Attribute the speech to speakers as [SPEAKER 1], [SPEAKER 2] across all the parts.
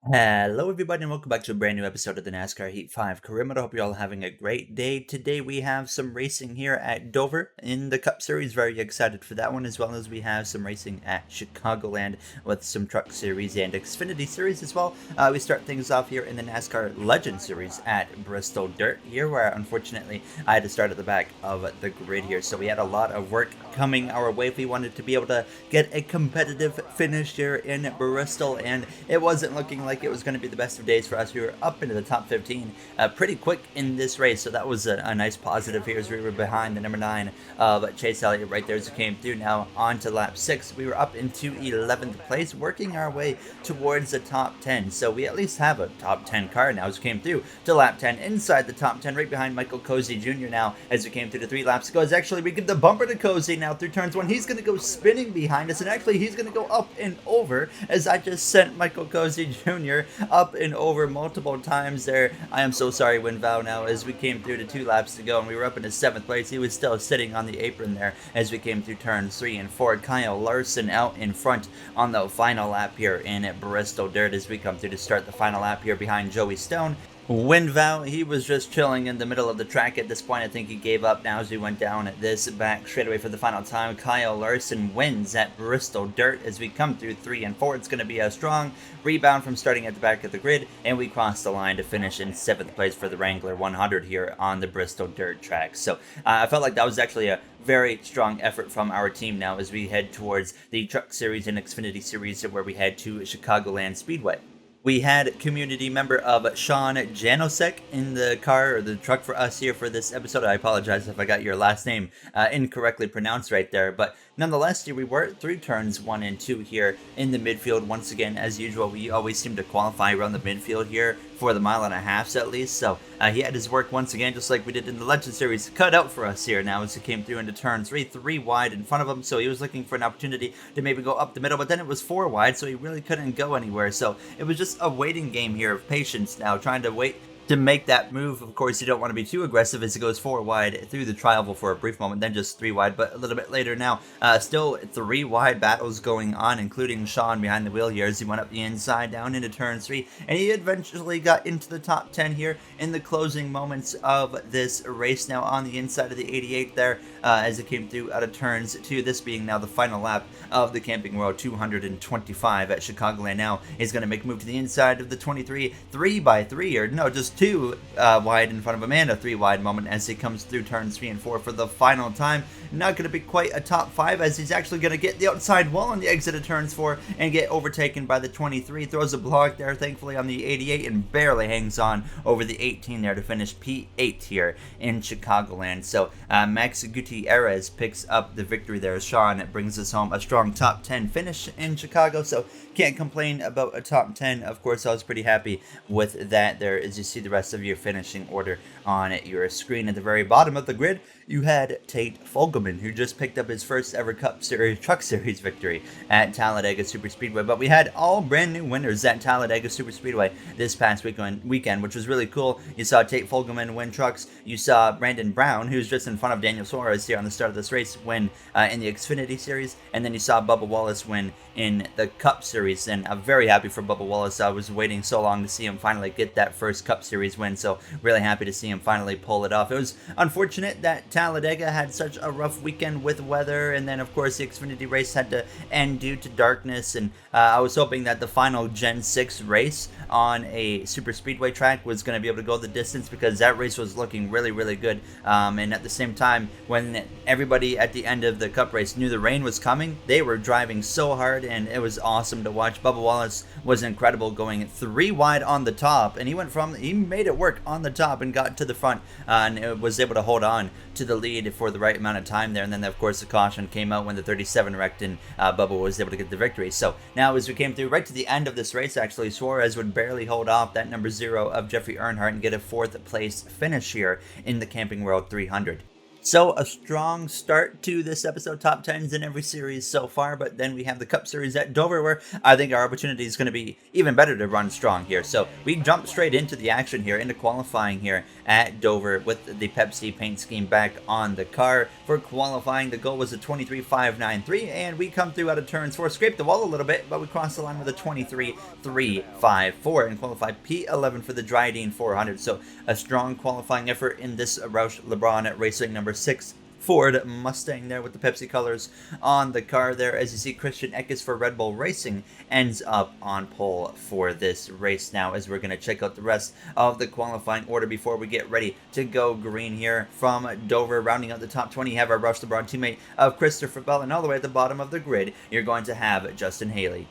[SPEAKER 1] Hello, everybody, and welcome back to a brand new episode of the NASCAR Heat 5 Career Mode. I hope you're all having a great day. Today, we have some racing here at Dover in the Cup Series. Very excited for that one, as well as we have some racing at Chicagoland with some Truck Series and Xfinity Series as well. We start things off here in the NASCAR Legend Series at Bristol Dirt here, where unfortunately I had to start at the back of the grid here. So we had a lot of work coming our way if we wanted to be able to get a competitive finish here in Bristol, and it wasn't looking like it was going to be the best of days for us. We were up into the top 15 pretty quick in this race, so that was a nice positive here as we were behind the number 9 of Chase Elliott right there as it came through. Now on to lap 6, we were up into 11th place, working our way towards the top 10, so we at least have a top 10 car now as we came through to lap 10, inside the top 10, right behind Michael Cozy Jr. now as we came through to 3 laps ago. As actually we give the bumper to Cozy now through turns 1. He's going to go spinning behind us, and actually he's going to go up and over as I just sent Michael Cozy Jr. up and over multiple times there. I am so sorry, Winvow. Now as we came through to 2 laps to go and we were up into 7th place, he was still sitting on the apron there as we came through turns 3 and 4. Kyle Larson out in front on the final lap here in Bristol Dirt as we come through to start the final lap here behind Joey Stone. Winvow, he was just chilling in the middle of the track at this point. I think he gave up now as we went down this back straightaway for the final time. Kyle Larson wins at Bristol Dirt as we come through 3 and 4. It's going to be a strong rebound from starting at the back of the grid, and we cross the line to finish in 7th place for the Wrangler 100 here on the Bristol Dirt track. So I felt like that was actually a very strong effort from our team now as we head towards the Truck Series and Xfinity Series where we head to Chicagoland Speedway. We had community member of Sean Janosek in the car or the truck for us here for this episode. I apologize if I got your last name incorrectly pronounced right there, but nonetheless, here we were through turns 1 and 2 here in the midfield. Once again, as usual, we always seem to qualify around the midfield here for the mile and a halfs at least. So he had his work once again, just like we did in the Legend Series, cut out for us here now as he came through into turn 3 wide in front of him. So he was looking for an opportunity to maybe go up the middle, but then it was 4 wide, so he really couldn't go anywhere. So it was just a waiting game here of patience now, trying to wait to make that move. Of course, you don't want to be too aggressive as it goes 4 wide through the tri-oval for a brief moment, then just 3 wide, but a little bit later now, still 3 wide battles going on, including Sean behind the wheel here as he went up the inside down into turn 3, and he eventually got into the top 10 here in the closing moments of this race now on the inside of the 88 there as it came through out of turns 2, this being now the final lap of the Camping World 225 at Chicagoland. Now is going to make a move to the inside of the 23, 3 by 3, or no, just 2 wide in front of him and a 3 wide moment as he comes through turns 3 and 4 for the final time. Not going to be quite a top 5 as he's actually going to get the outside wall on the exit of turns 4 and get overtaken by the 23. Throws a block there thankfully on the 88 and barely hangs on over the 18 there to finish P8 here in Chicagoland. So Max Gutierrez picks up the victory there. Sean brings us home a strong top 10 finish in Chicago, so can't complain about a top 10. Of course, I was pretty happy with that there as you see the rest of your finishing order on your screen. At the very bottom of the grid, you had Tate Fogelman, who just picked up his first ever Cup Series Truck Series victory at Talladega Superspeedway. But we had all brand new winners at Talladega Superspeedway this past weekend, which was really cool. You saw Tate Fogelman win trucks. You saw Brandon Brown, who's just in front of Daniel Suarez here on the start of this race, win in the Xfinity Series. And then you saw Bubba Wallace win in the Cup Series. And I'm very happy for Bubba Wallace. I was waiting so long to see him finally get that first Cup Series win. So really happy to see him finally pull it off. It was unfortunate that Talladega had such a rough weekend with weather, and then of course the Xfinity race had to end due to darkness, and I was hoping that the final Gen 6 race on a super speedway track was going to be able to go the distance, because that race was looking really good, and at the same time, when everybody at the end of the Cup race knew the rain was coming, they were driving so hard, and it was awesome to watch. Bubba Wallace was incredible, going 3 wide on the top, and he made it work on the top and got to the front, and was able to hold on to the lead for the right amount of time there. And then of course the caution came out when the 37 wrecked, and Bubba was able to get the victory. So now as we came through right to the end of this race, actually Suarez would barely hold off that number 0 of Jeffrey Earnhardt and get a 4th place finish here in the Camping World 300. So a strong start to this episode, top 10s in every series so far, but then we have the Cup Series at Dover, where I think our opportunity is going to be even better to run strong here. So we jump straight into the action here, into qualifying here at Dover with the Pepsi paint scheme back on the car. for qualifying. The goal was a 23.593, and we come through out of turns 4, scraped the wall a little bit, but we crossed the line with a 23.354 and qualified P11 for the Dryden 400. So a strong qualifying effort in this Roush LeBron Racing number 6 Ford Mustang there with the Pepsi colors on the car there. As you see, Christian Eckes for Red Bull Racing ends up on pole for this race now, as we're going to check out the rest of the qualifying order before we get ready to go green here from Dover. Rounding out the top 20, you have our Roush LeBron teammate of Christopher Bell, and all the way at the bottom of the grid, you're going to have Justin Haley.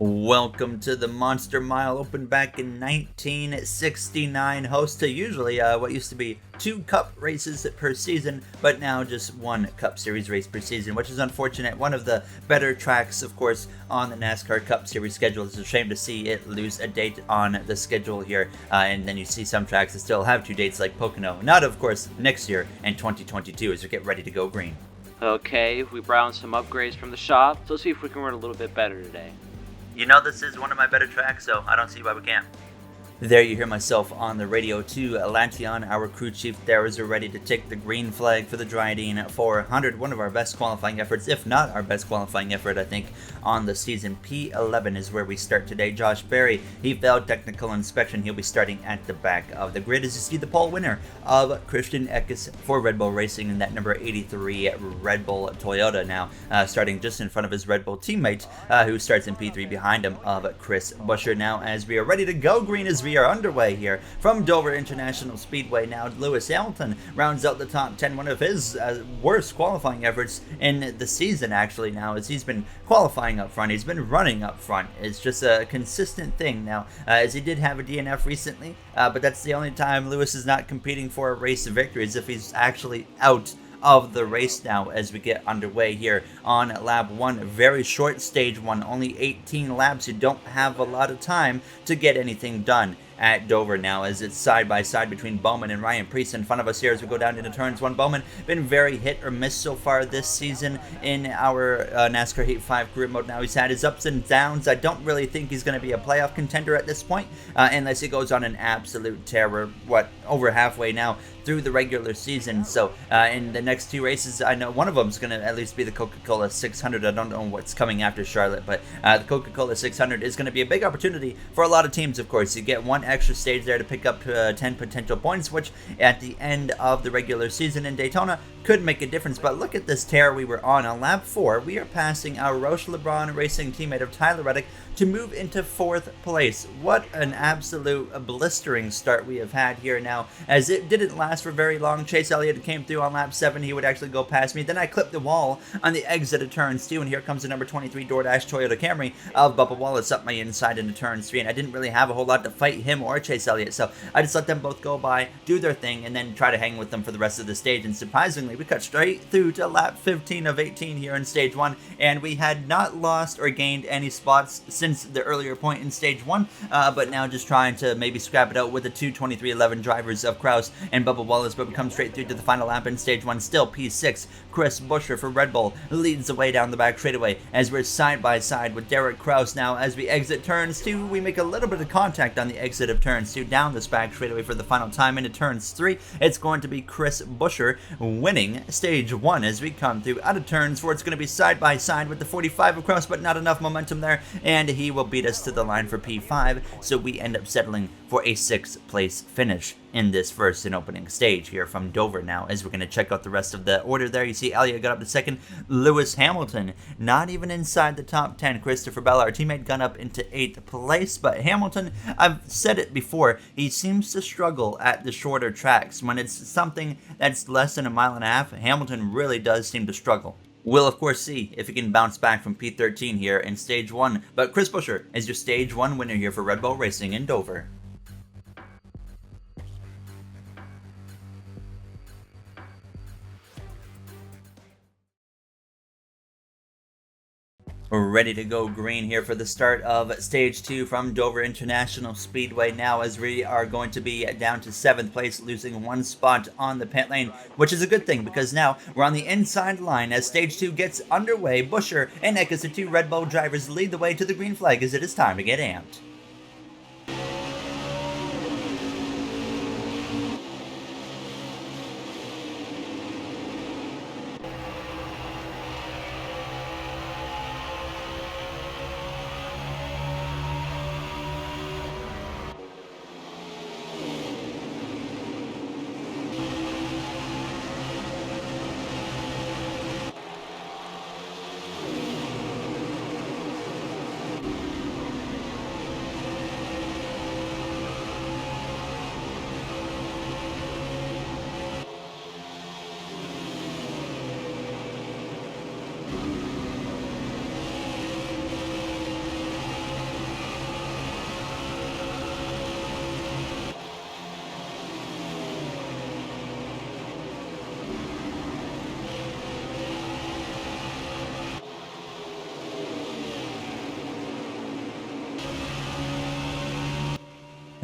[SPEAKER 1] Welcome to the Monster Mile, opened back in 1969, host to usually what used to be 2 Cup races per season, but now just 1 Cup Series race per season, which is unfortunate. One of the better tracks, of course, on the NASCAR Cup Series schedule. It's a shame to see it lose a date on the schedule here, and then you see some tracks that still have 2 dates, like Pocono. Not, of course, next year in 2022 as we get ready to go green.
[SPEAKER 2] Okay, we browsed some upgrades from the shop, so let's see if we can run a little bit better today.
[SPEAKER 1] You know, this is one of my better tracks, so I don't see why we can't. There you hear myself on the radio to Lantion, our crew chief there, is ready to take the green flag for the Dryden 400. One of our best qualifying efforts, if not our best qualifying effort, I think, on the season. P11 is where we start today. Josh Berry, he failed technical inspection. He'll be starting at the back of the grid as you see the pole winner of Christian Eckes for Red Bull Racing in that number 83 Red Bull Toyota now, starting just in front of his Red Bull teammate, who starts in P3 behind him of Chris Buescher. Now, as we are ready to go green, as we are underway here from Dover International Speedway. Now, Lewis Hamilton rounds out the top 10, one of his worst qualifying efforts in the season, actually, now, as he's been qualifying up front. He's been running up front. It's just a consistent thing now, as he did have a DNF recently, but that's the only time Lewis is not competing for a race victory, as if he's actually out of the race now as we get underway here on lap 1. Very short stage 1, only 18 laps. You don't have a lot of time to get anything done at Dover now, as it's side by side between Bowman and Ryan Preece in front of us here as we go down into turns 1. Bowman been very hit or miss so far this season in our NASCAR Heat 5 career mode. Now, he's had his ups and downs. I don't really think he's going to be a playoff contender at this point, unless he goes on an absolute tear. We're over halfway now through the regular season, so in the next 2 races, I know one of them is going to at least be the Coca-Cola 600. I don't know what's coming after Charlotte, but the Coca-Cola 600 is going to be a big opportunity for a lot of teams, of course. You get 1 extra stage there to pick up 10 potential points, which at the end of the regular season in Daytona could make a difference. But look at this tear we were on lap 4. We are passing our Roush LeBron Racing teammate of Tyler Reddick to move into 4th place. What an absolute blistering start we have had here now, as it didn't last for very long. Chase Elliott came through on lap 7. He would actually go past me. Then I clipped the wall on the exit of turns 2, and here comes the number 23 DoorDash Toyota Camry of Bubba Wallace up my inside into turns 3, and I didn't really have a whole lot to fight him or Chase Elliott, so I just let them both go by, do their thing, and then try to hang with them for the rest of the stage. And surprisingly, we cut straight through to lap 15 of 18 here in stage 1, and we had not lost or gained any spots since the earlier point in stage 1, but now just trying to maybe scrap it out with the 2:23.11 drivers of Kraus and Bubba Wallace. But we come straight through to the final lap in stage 1, still P6. Chris Buescher for Red Bull leads the way down the back straightaway as we're side by side with Derek Kraus. Now, as we exit turns 2, we make a little bit of contact on the exit of turns 2 down this back straightaway for the final time into turns 3. It's going to be Chris Buescher winning stage 1 as we come through out of turns 4. It's going to be side by side with the 45 of Kraus, but not enough momentum there, and he will beat us to the line for P5, so we end up settling for a 6th place finish in this first and opening stage here from Dover now, as we're going to check out the rest of the order there. You see Elliott got up to 2nd. Lewis Hamilton not even inside the top 10. Christopher Bell, our teammate, got up into 8th place, but Hamilton, I've said it before, he seems to struggle at the shorter tracks. When it's something that's less than a mile and a half, Hamilton really does seem to struggle. We'll, of course, see if he can bounce back from P13 here in stage 1, but Chris Buescher is your stage 1 winner here for Red Bull Racing in Dover. We're ready to go green here for the start of stage 2 from Dover International Speedway now, as we are going to be down to 7th place, losing 1 spot on the pit lane, which is a good thing because now we're on the inside line as stage 2 gets underway. Buescher and Eckes, the 2 Red Bull drivers, lead the way to the green flag as it is time to get amped.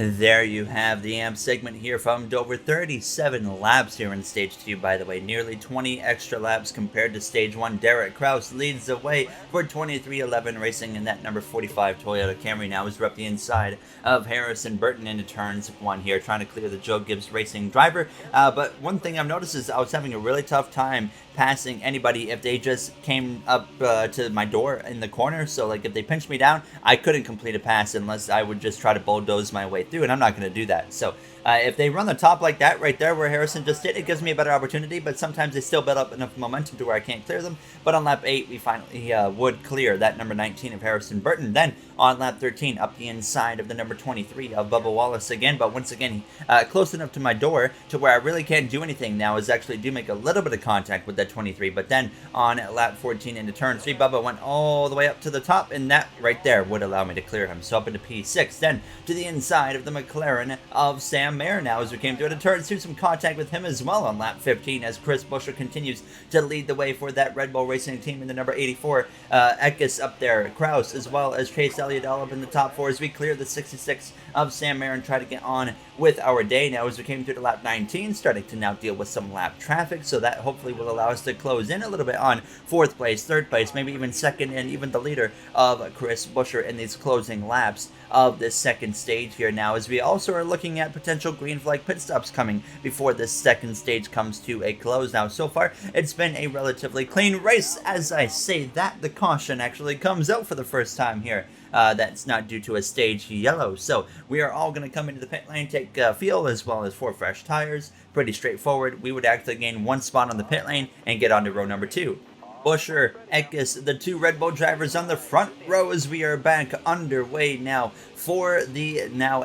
[SPEAKER 1] There you have the AMP segment here from Dover. 37 laps here in Stage 2, by the way. Nearly 20 extra laps compared to Stage 1. Derek Kraus leads the way for 23-11 Racing in that number 45 Toyota Camry. Now as we're up the inside of Harrison Burton into turns 1 here, trying to clear the Joe Gibbs Racing driver. But one thing I've noticed is I was having a really tough time passing anybody if they just came up to my door in the corner. So like if they pinched me down, I couldn't complete a pass unless I would just try to bulldoze my way through, and I'm not going to do that. So if they run the top like that right there where Harrison just did, it gives me a better opportunity, but sometimes they still build up enough momentum to where I can't clear them. But on lap 8, we finally would clear that number 19 of Harrison Burton. Then on lap 13, up the inside of the number 23 of Bubba Wallace again, but once again, close enough to my door to where I really can't do anything now, is actually do make a little bit of contact with that 23, but then on lap 14 into turn 3, Bubba went all the way up to the top, and that right there would allow me to clear him. So up into P6, then to the inside of the McLaren of Sam Mayer now as we came through the turn, through some contact with him as well on lap 15 as Chris Buescher continues to lead the way for that Red Bull Racing team in the number 84. Eckes up there, Kraus, as well as Chase Elliott all up in the top 4 as we clear the 66 of Sam Mayer and try to get on with our day now as we came through to lap 19, starting to now deal with some lap traffic, so that hopefully will allow us to close in a little bit on 4th place, 3rd place, maybe even 2nd, and even the leader of Chris Buescher in these closing laps of this 2nd stage here now, as we also are looking at potential green flag pit stops coming before this 2nd stage comes to a close. Now so far it's been a relatively clean race. As I say that, the caution actually comes out for the first time here. That's not due to a stage yellow. So we are all going to come into the pit lane, take fuel as well as 4 fresh tires. Pretty straightforward. We would actually gain 1 spot on the pit lane and get onto row number 2. Buescher, Eckes, the 2 Red Bull drivers on the front row as we are back underway now for the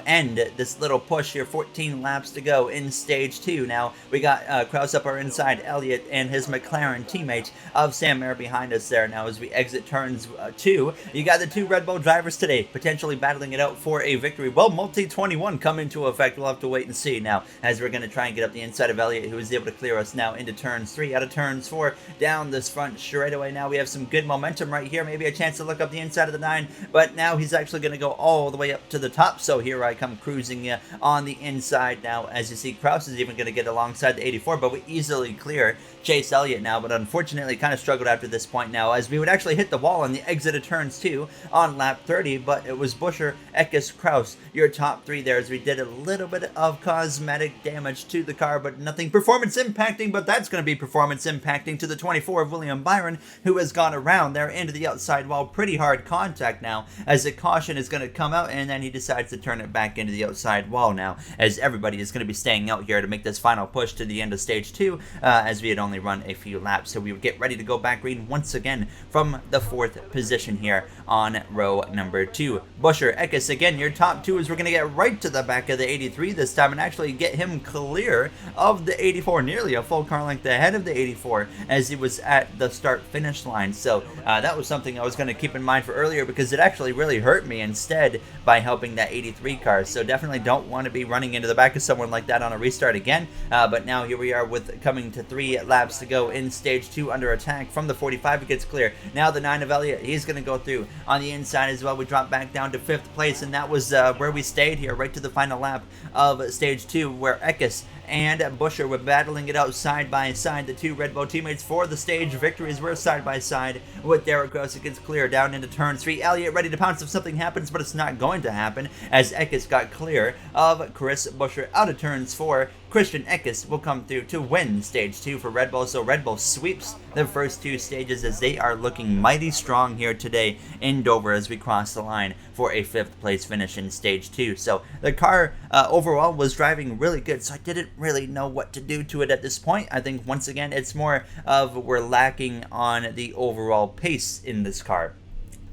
[SPEAKER 1] end. This little push here, 14 laps to go in stage 2. Now we got Kraus up our inside, Elliott and his McLaren teammate of Sam Mayer behind us there. Now as we exit turns 2, you got the 2 Red Bull drivers today potentially battling it out for a victory. Will multi-21 come into effect? We'll have to wait and see now as we're going to try and get up the inside of Elliott, who is able to clear us now into turns 3 out of turns 4 down this front straightaway. Now we have some good momentum right here, maybe a chance to look up the inside of the 9, but now he's actually going to go all the way up to the top. So here I come cruising on the inside now. As you see, Kraus is even going to get alongside the 84, but we easily clear Chase Elliott now, but unfortunately kind of struggled after this point now, as we would actually hit the wall on the exit of turns 2 on lap 30, but it was Buescher, Eckes, Kraus, your top 3 there, as we did a little bit of cosmetic damage to the car, but nothing performance impacting. But that's going to be performance impacting to the 24 of William Byron, who has gone around there into the outside wall. Pretty hard contact now, as the caution is going to come out, and then he decides to turn it back into the outside wall now, as everybody is going to be staying out here to make this final push to the end of stage 2, as we had only run a few laps. So we would get ready to go back green once again from the 4th position here on row number 2. Buescher, Eckes, again, your top 2 is we're going to get right to the back of the 83 this time and actually get him clear of the 84, nearly a full car length ahead of the 84 as he was at the start-finish line. So that was something I was going to keep in mind for earlier, because it actually really hurt me instead by helping that 83 car. So definitely don't want to be running into the back of someone like that on a restart again. But now here we are with coming to 3 laps to go in stage 2 under attack from the 45. It gets clear. Now the 9 of Elliott, he's going to go through on the inside as well. We drop back down to 5th place, and that was where we stayed here right to the final lap of stage 2, where Eckes and Buescher were battling it out side by side. The 2 Red Bull teammates for the stage victories were side by side with Derek Kraus. It gets clear down into turn 3. Elliott ready to pounce if something happens, but it's not going to happen, as Eckes got clear of Chris Buescher out of turns 4. Christian Eckes will come through to win stage 2 for Red Bull. So Red Bull sweeps the first 2 stages, as they are looking mighty strong here today in Dover as we cross the line for a 5th place finish in stage 2. So the car overall was driving really good, so I didn't really know what to do to it at this point. I think once again it's more of we're lacking on the overall pace in this car.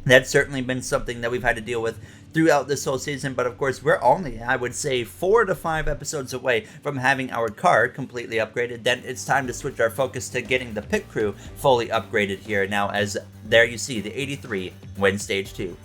[SPEAKER 1] That's certainly been something that we've had to deal with throughout this whole season, but of course we're only, I would say, 4 to 5 episodes away from having our car completely upgraded. Then it's time to switch our focus to getting the pit crew fully upgraded here now, as there you see the 83 win stage 2.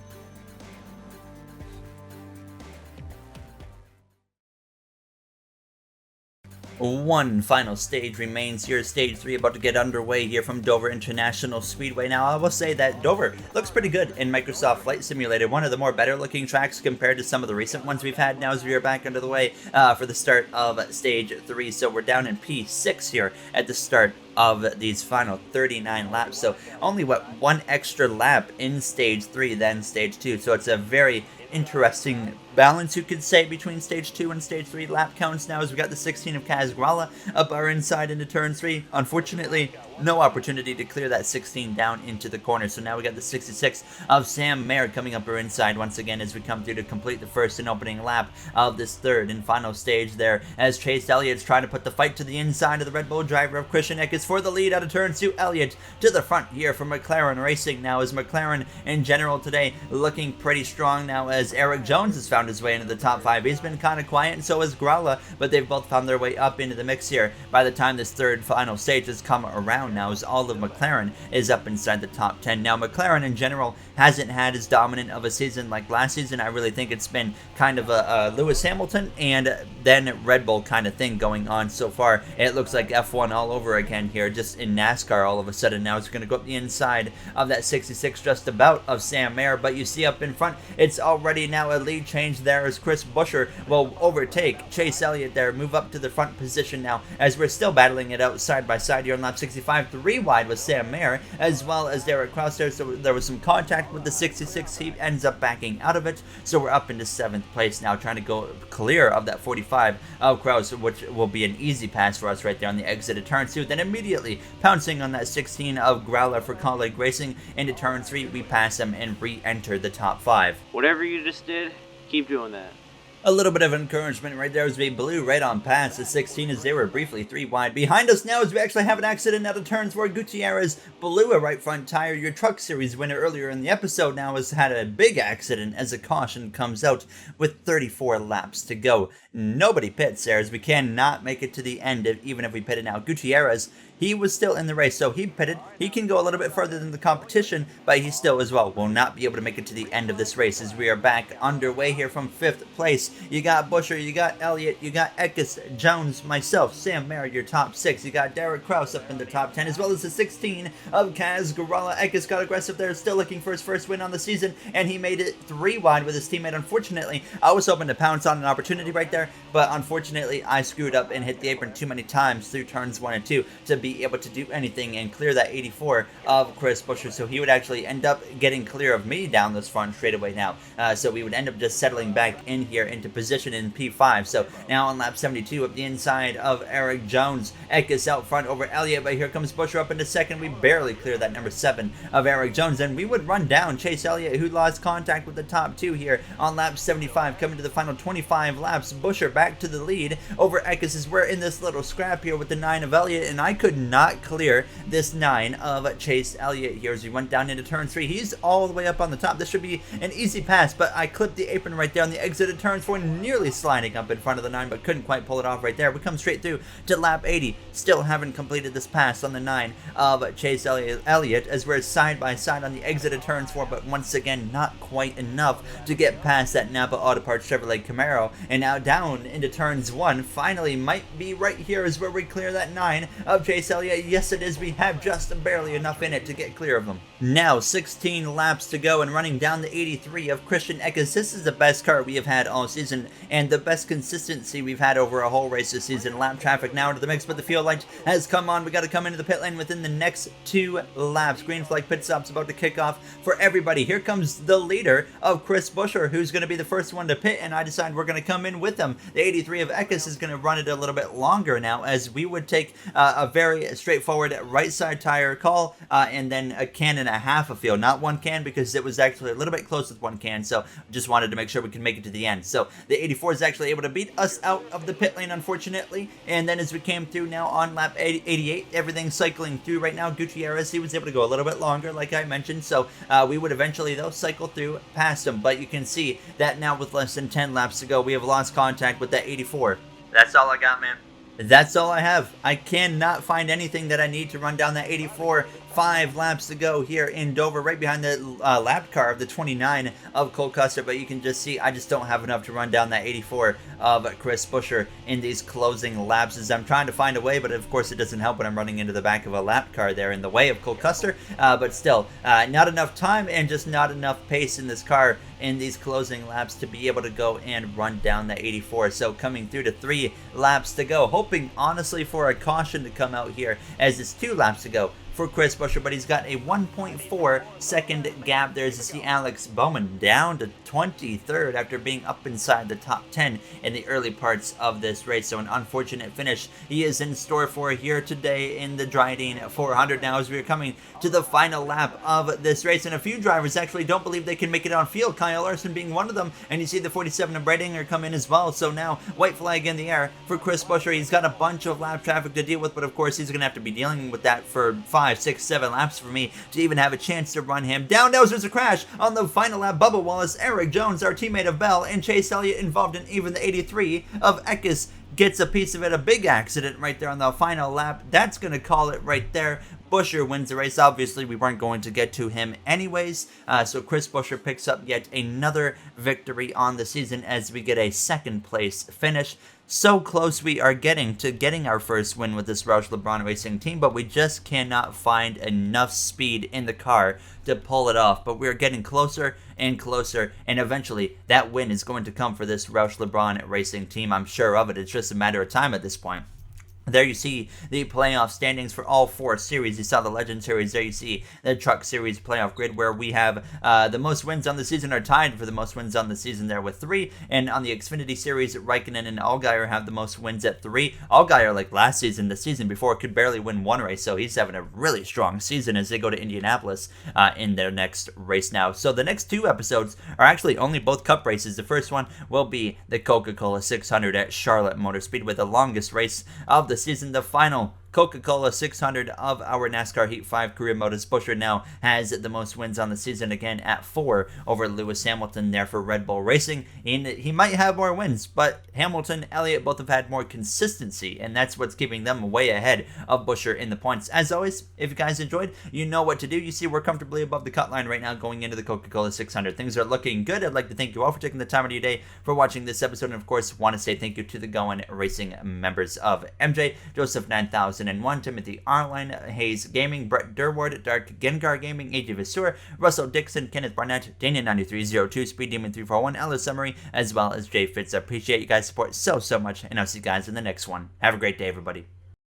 [SPEAKER 1] One final stage remains here, stage 3 about to get underway here from Dover International Speedway. Now I will say that Dover looks pretty good in Microsoft Flight Simulator, one of the more better looking tracks compared to some of the recent ones we've had now as we are back under the way for the start of stage 3. So we're down in P6 here at the start of these final 39 laps, so only one extra lap in stage 3 than stage 2, so it's a very interesting balance, you could say, between stage 2 and stage 3 lap counts now as we got the 16 of Kaz Grala up our inside into turn 3. Unfortunately, no opportunity to clear that 16 down into the corner, so now we got the 66 of Sam Mayer coming up our inside once again as we come through to complete the first and opening lap of this third and final stage there, as Chase Elliott's trying to put the fight to the inside of the Red Bull driver of Christian Eckes for the lead out of turn 2. Elliott to the front here for McLaren Racing now, as McLaren in general today looking pretty strong now, as Eric Jones has found his way into the top 5. He's been kind of quiet, and so has Grala, but they've both found their way up into the mix here by the time this third final stage has come around now, as all of McLaren is up inside the top 10. Now McLaren in general hasn't had as dominant of a season like last season. I really think it's been kind of a Lewis Hamilton and then Red Bull kind of thing going on so far. It looks like F1 all over again here, just in NASCAR all of a sudden. Now it's going to go up the inside of that 66 just about of Sam Mayer, but you see up in front it's already now a lead change there as Chris Buescher will overtake Chase Elliott there, move up to the front position now as we're still battling it out side by side here on lap 65, 3 wide with Sam Mayer as well as Derek Kraus there, so there was some contact with the 66. He ends up backing out of it, so we're up into 7th place now, trying to go clear of that 45 of Kraus, which will be an easy pass for us right there on the exit of turn 2. Then immediately pouncing on that 16 of Growler for Colleague Racing into turn 3, we pass him and re-enter the top 5.
[SPEAKER 2] Whatever you just did, keep doing that.
[SPEAKER 1] A little bit of encouragement right there as we blew right on past the 16 as they were briefly 3 wide. Behind us now as we actually have an accident out of turns where Gutierrez blew a right front tire. Your Truck Series winner earlier in the episode now has had a big accident as a caution comes out with 34 laps to go. Nobody pits there as we cannot make it to the end even if we pitted now. Gutierrez, he was still in the race, so he pitted. He can go a little bit further than the competition, but he still as well will not be able to make it to the end of this race as we are back underway here from 5th place. You got Buescher, you got Elliott, you got Eckes, Jones, myself, Sam Mayer, your top 6. You got Derek Kraus up in the top 10, as well as the 16 of Kaz Grala. Eckes got aggressive there, still looking for his first win on the season, and he made it 3 wide with his teammate. Unfortunately, I was hoping to pounce on an opportunity right there, but unfortunately, I screwed up and hit the apron too many times through turns 1 and 2 to be able to do anything and clear that 84 of Chris Buescher, so he would actually end up getting clear of me down this front straightaway now, so we would end up just settling back in here into position in P5. So now on lap 72 up the inside of Eric Jones, Eckes out front over Elliott, but here comes Buescher up into second. We barely clear that number 7 of Eric Jones, and we would run down Chase Elliott, who lost contact with the top 2 here on lap 75. Coming to the final 25 laps, Buescher back to the lead over Eckes as we're in this little scrap here with the 9 of Elliott, and I could not clear this 9 of Chase Elliott here as we went down into turn 3. He's all the way up on the top. This should be an easy pass, but I clipped the apron right there on the exit of turn 4, nearly sliding up in front of the 9, but couldn't quite pull it off right there. We come straight through to lap 80, still haven't completed this pass on the 9 of Chase Elliott as we're side by side on the exit of turns 4, but once again not quite enough to get past that Napa Auto Parts Chevrolet Camaro, and now down into turns 1. Finally might be right here is where we clear that 9 of Chase Elliott. Yes, it is. We have just barely enough in it to get clear of them. Now 16 laps to go and running down the 83 of Christian Eckes. This is the best car we have had all season and the best consistency we've had over a whole race this season. Lap traffic now into the mix, but the fuel light has come on. We got to come into the pit lane within the next 2 laps. Green flag pit stop's about to kick off for everybody. Here comes the leader of Chris Buescher, who's going to be the first one to pit, and I decide we're going to come in with him. The 83 of Eckes is going to run it a little bit longer now as we would take a very straightforward right side tire call and then a can and a half of fuel, not 1 can because it was actually a little bit close with 1 can, so just wanted to make sure we can make it to the end. So the 84 is actually able to beat us out of the pit lane, unfortunately, and then as we came through now on lap 88, everything's cycling through right now. Gutierrez, he was able to go a little bit longer like I mentioned, so we would eventually though cycle through past him, but you can see that now with less than 10 laps to go, we have lost contact with that 84. That's all I got, man. That's all I have. I cannot find anything that I need to run down that 84 5 laps to go here in Dover, right behind the lap car of the 29 of Cole Custer, but you can just see I just don't have enough to run down that 84 of Chris Buescher in these closing laps as I'm trying to find a way, but of course it doesn't help when I'm running into the back of a lap car there in the way of Cole Custer, but still, not enough time and just not enough pace in this car in these closing laps to be able to go and run down the 84. So coming through to 3 laps to go, hoping honestly for a caution to come out here as it's 2 laps to go for Chris Buescher, but he's got a 1.4 second gap there as you see Alex Bowman down to 23rd after being up inside the top 10 in the early parts of this race. So an unfortunate finish he is in store for here today in the Dryden 400 now as we are coming to the final lap of this race. And a few drivers actually don't believe they can make it on field, Kyle Larson being one of them, and you see the 47 of Bredinger come in as well. So now white flag in the air for Chris Buescher. He's got a bunch of lap traffic to deal with, but of course he's going to have to be dealing with that for 5, 6, 7 laps for me to even have a chance to run him down. Now there's a crash on the final lap. Bubba Wallace, Eric Jones, our teammate of Bell, and Chase Elliott involved in even the 83 of Eckes gets a piece of it. A big accident right there on the final lap. That's going to call it right there. Buescher wins the race. Obviously, we weren't going to get to him anyways, so Chris Buescher picks up yet another victory on the season as we get a 2nd place finish. So close we are getting our first win with this Roush LeBron Racing team, but we just cannot find enough speed in the car to pull it off. But we're getting closer and closer, and eventually that win is going to come for this Roush LeBron Racing team. I'm sure of it. It's just a matter of time at this point. There you see the playoff standings for all 4 series. You saw the Legend Series. There you see the Truck Series playoff grid where we have the most wins on the season are tied for the most wins on the season there with 3. And on the Xfinity Series, Raikkonen and Allgaier have the most wins at 3. Allgaier, like last season, the season before, could barely win 1 race. So he's having a really strong season as they go to Indianapolis in their next race now. So the next 2 episodes are actually only both Cup races. The first one will be the Coca-Cola 600 at Charlotte Motor Speedway, the longest race of the season, the final Coca-Cola 600 of our NASCAR Heat 5 career modes. Buescher now has the most wins on the season again at 4 over Lewis Hamilton there for Red Bull Racing. And he might have more wins, but Hamilton, Elliott both have had more consistency, and that's what's keeping them way ahead of Buescher in the points. As always, if you guys enjoyed, you know what to do. You see we're comfortably above the cut line right now going into the Coca-Cola 600. Things are looking good. I'd like to thank you all for taking the time of your day for watching this episode, and of course want to say thank you to the Going Racing members of MJ, Joseph 9001, Timothy Arline, Hayes Gaming, Brett Durward, Dark Gengar Gaming, AJ Vasseur, Russell Dixon, Kenneth Barnett, Daniel9302, Speed Demon 341, Ellis Summary, as well as Jay Fitz. I appreciate you guys' support so much, and I'll see you guys in the next one. Have a great day, everybody.